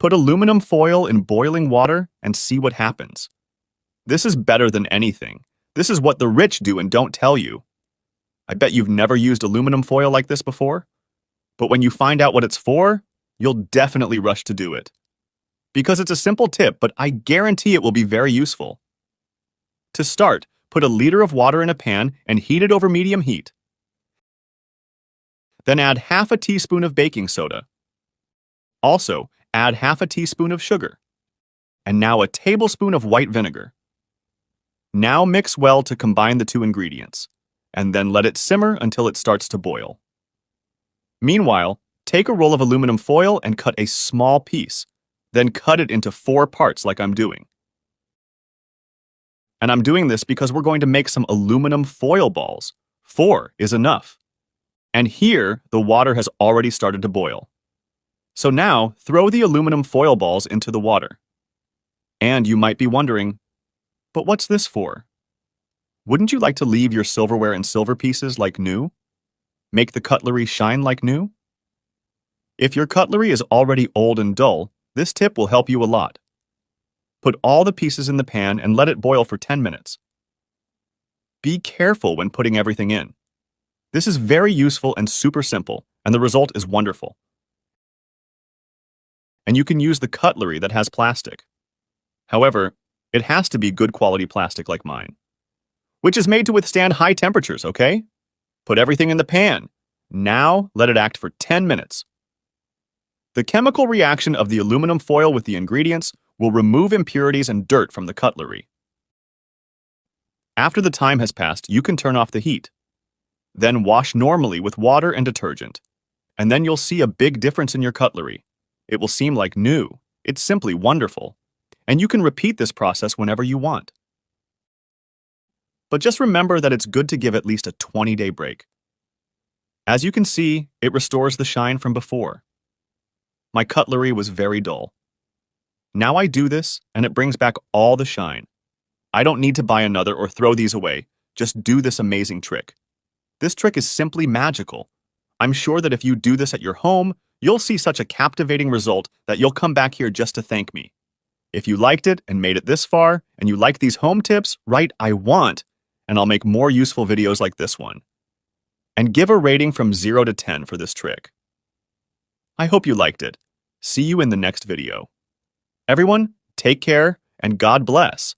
Put aluminum foil in boiling water and see what happens. This is better than anything. This is what the rich do and don't tell you. I bet you've never used aluminum foil like this before, but when you find out what it's for, you'll definitely rush to do it. Because it's a simple tip, but I guarantee it will be very useful. To start, put a liter of water in a pan and heat it over medium heat. Then add half a teaspoon of baking soda. Also, add half a teaspoon of sugar. And now a tablespoon of white vinegar. Now mix well to combine the two ingredients, and then let it simmer until it starts to boil. Meanwhile, take a roll of aluminum foil and cut a small piece, then cut it into 4 parts like I'm doing. And I'm doing this because we're going to make some aluminum foil balls. 4 is enough. And here, the water has already started to boil. So now, throw the aluminum foil balls into the water. And you might be wondering, but what's this for? Wouldn't you like to leave your silverware and silver pieces like new? Make the cutlery shine like new? If your cutlery is already old and dull, this tip will help you a lot. Put all the pieces in the pan and let it boil for 10 minutes. Be careful when putting everything in. This is very useful and super simple, and the result is wonderful. And you can use the cutlery that has plastic. However, it has to be good quality plastic like mine, which is made to withstand high temperatures, okay? Put everything in the pan. Now let it act for 10 minutes. The chemical reaction of the aluminum foil with the ingredients will remove impurities and dirt from the cutlery. After the time has passed, you can turn off the heat. Then wash normally with water and detergent. And then you'll see a big difference in your cutlery. It will seem like new. It's simply wonderful. And you can repeat this process whenever you want. But just remember that it's good to give at least a 20-day break. As you can see, it restores the shine from before. My cutlery was very dull. Now I do this, and it brings back all the shine. I don't need to buy another or throw these away. Just do this amazing trick. This trick is simply magical. I'm sure that if you do this at your home, you'll see such a captivating result that you'll come back here just to thank me. If you liked it and made it this far, and you like these home tips, write "I want," and I'll make more useful videos like this one. And give a rating from 0 to 10 for this trick. I hope you liked it. See you in the next video. Everyone, take care and God bless.